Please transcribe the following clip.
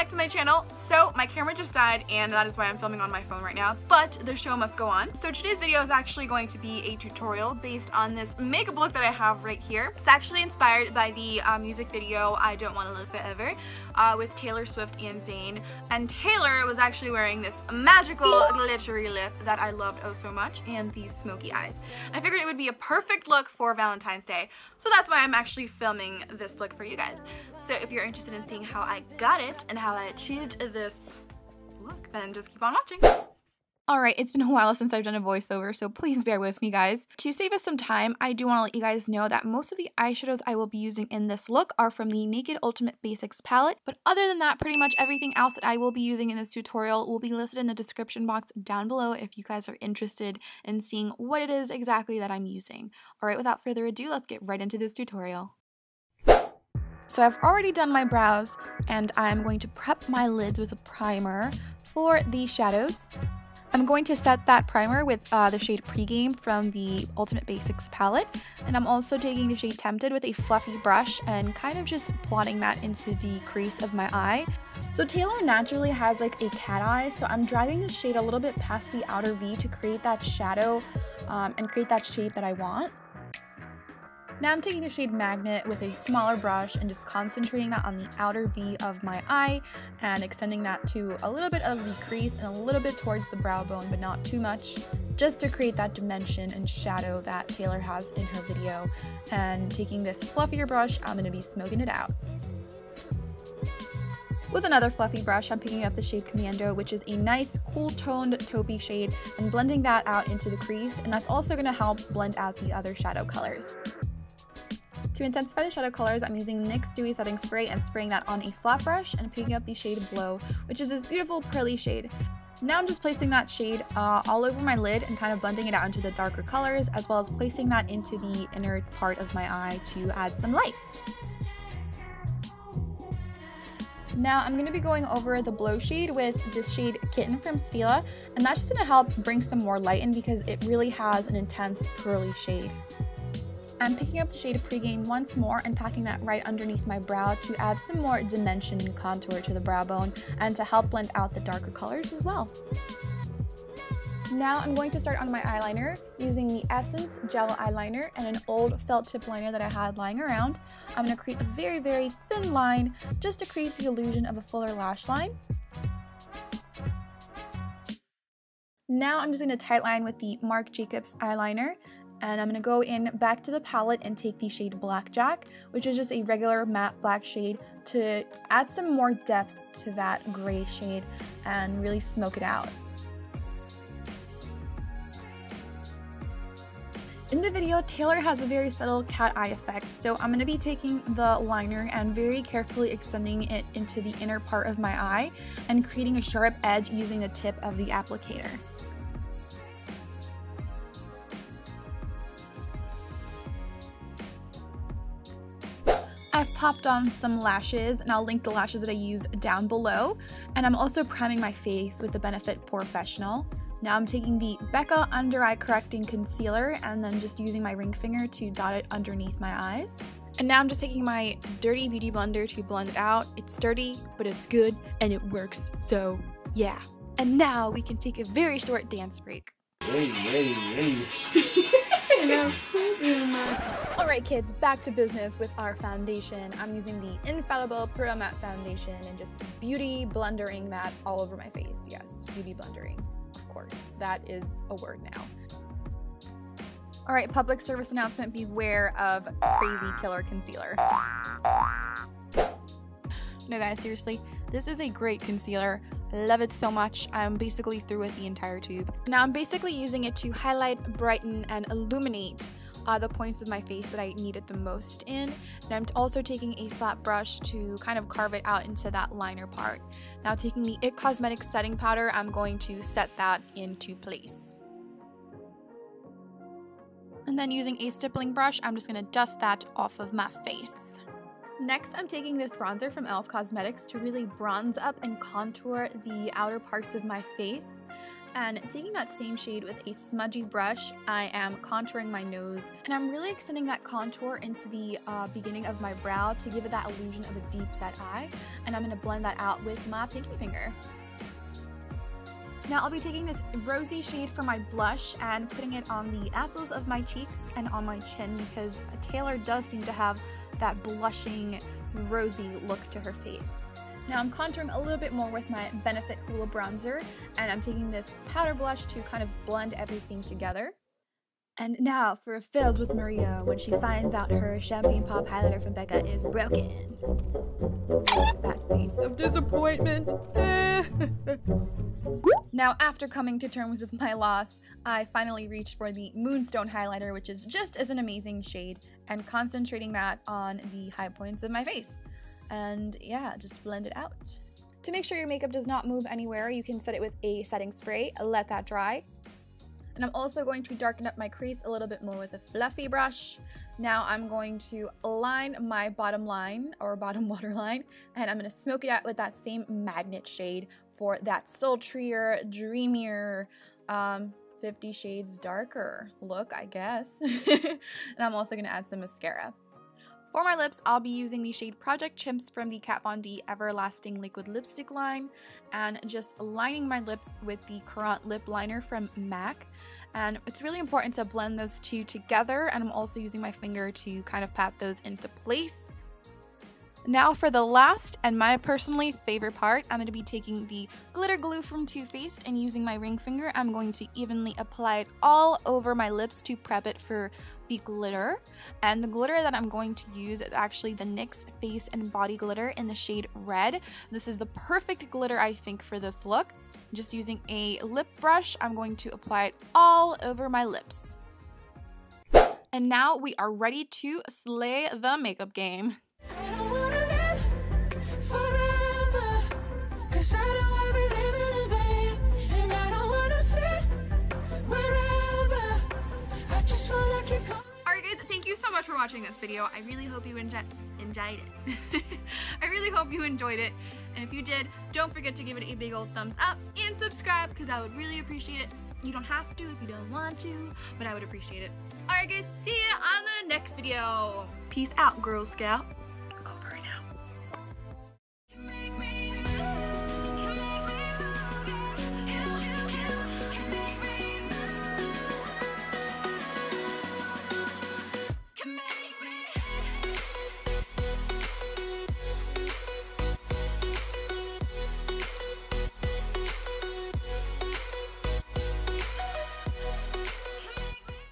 back to my channel. So my camera just died and that is why I'm filming on my phone right now, but the show must go on. So today's video is actually going to be a tutorial based on this makeup look that I have right here. It's actually inspired by the music video I Don't Want to Live Forever with Taylor Swift and Zayn. And Taylor was actually wearing this magical glittery lip that I loved oh so much, and these smoky eyes. I figured it would be a perfect look for Valentine's Day, so that's why I'm actually filming this look for you guys. So if you're interested in seeing how I got it and how I achieved this look, then just keep on watching. Alright, it's been a while since I've done a voiceover, so please bear with me, guys. To save us some time, I do want to let you guys know that most of the eyeshadows I will be using in this look are from the Naked Ultimate Basics palette, but other than that, pretty much everything else that I will be using in this tutorial will be listed in the description box down below if you guys are interested in seeing what it is exactly that I'm using. Alright, without further ado, let's get right into this tutorial. So I've already done my brows, and I'm going to prep my lids with a primer for the shadows. I'm going to set that primer with the shade Pregame from the Ultimate Basics palette, and I'm also taking the shade Tempted with a fluffy brush and kind of just blotting that into the crease of my eye. So Taylor naturally has like a cat eye, so I'm dragging the shade a little bit past the outer V to create that shadow and create that shape that I want. Now I'm taking the shade Magnet with a smaller brush and just concentrating that on the outer V of my eye and extending that to a little bit of the crease and a little bit towards the brow bone, but not too much, just to create that dimension and shadow that Taylor has in her video. And taking this fluffier brush, I'm going to be smoking it out. With another fluffy brush, I'm picking up the shade Commando, which is a nice cool toned taupey shade, and blending that out into the crease, and that's also going to help blend out the other shadow colors. To intensify the shadow colors, I'm using NYX Dewy Setting Spray and spraying that on a flat brush and picking up the shade Blow, which is this beautiful pearly shade. Now I'm just placing that shade all over my lid and kind of blending it out into the darker colors, as well as placing that into the inner part of my eye to add some light. Now I'm going to be going over the Blow shade with this shade Kitten from Stila, and that's just going to help bring some more light in because it really has an intense pearly shade. I'm picking up the shade of Pregame once more and packing that right underneath my brow to add some more dimension and contour to the brow bone and to help blend out the darker colors as well. Now I'm going to start on my eyeliner using the Essence Gel Eyeliner and an old felt tip liner that I had lying around. I'm going to create a very, very thin line just to create the illusion of a fuller lash line. Now I'm just going to tightline with the Marc Jacobs eyeliner. And I'm going to go in back to the palette and take the shade Blackjack, which is just a regular matte black shade, to add some more depth to that gray shade and really smoke it out. In the video, Taylor has a very subtle cat eye effect, so I'm going to be taking the liner and very carefully extending it into the inner part of my eye and creating a sharp edge using the tip of the applicator. I've popped on some lashes, and I'll link the lashes that I use down below, and I'm also priming my face with the Benefit Professional. Now I'm taking the Becca Under Eye Correcting Concealer and then just using my ring finger to dot it underneath my eyes. And now I'm just taking my Dirty Beauty Blender to blend it out. It's dirty, but it's good, and it works, so yeah. And now we can take a very short dance break. Alright kids, back to business with our foundation. I'm using the Infallible Pro Matte Foundation and just beauty blendering that all over my face. Yes, beauty blendering, of course. That is a word now. Alright, public service announcement, beware of crazy killer concealer. No guys, seriously, this is a great concealer. I love it so much. I'm basically through with the entire tube. Now I'm basically using it to highlight, brighten, and illuminate the points of my face that I need it the most in. And I'm also taking a flat brush to kind of carve it out into that liner part. Now taking the IT Cosmetics setting powder, I'm going to set that into place. And then using a stippling brush, I'm just going to dust that off of my face. Next, I'm taking this bronzer from e.l.f. Cosmetics to really bronze up and contour the outer parts of my face. And taking that same shade with a smudgy brush, I am contouring my nose. And I'm really extending that contour into the beginning of my brow to give it that illusion of a deep set eye. And I'm going to blend that out with my pinky finger. Now I'll be taking this rosy shade for my blush and putting it on the apples of my cheeks and on my chin, because Taylor does seem to have that blushing, rosy look to her face. Now I'm contouring a little bit more with my Benefit Hoola bronzer, and I'm taking this powder blush to kind of blend everything together. And now for fails with Maria when she finds out her Champagne Pop highlighter from Becca is broken. That face of disappointment. Now, after coming to terms with my loss, I finally reached for the Moonstone highlighter, which is just as an amazing shade, and concentrating that on the high points of my face. And yeah, just blend it out. To make sure your makeup does not move anywhere, you can set it with a setting spray, let that dry. And I'm also going to darken up my crease a little bit more with a fluffy brush. Now I'm going to line my bottom line, or bottom waterline, and I'm going to smoke it out with that same Magnet shade for that sultrier, dreamier, 50 Shades Darker look, I guess. And I'm also going to add some mascara. For my lips, I'll be using the shade Project Chimps from the Kat Von D Everlasting Liquid Lipstick line, and just lining my lips with the Currant Lip Liner from MAC. And it's really important to blend those two together, and I'm also using my finger to kind of pat those into place. Now for the last and my personally favorite part, I'm going to be taking the glitter glue from Too Faced and using my ring finger, I'm going to evenly apply it all over my lips to prep it for the glitter. And the glitter that I'm going to use is actually the NYX Face and Body Glitter in the shade Red. This is the perfect glitter, I think, for this look. Just using a lip brush, I'm going to apply it all over my lips. And now we are ready to slay the makeup game. Alright guys, thank you so much for watching this video. I really hope you enjoyed it. I really hope you enjoyed it. And if you did, don't forget to give it a big old thumbs up and subscribe, because I would really appreciate it. You don't have to if you don't want to, but I would appreciate it. Alright guys, see ya on the next video. Peace out, Girl Scout.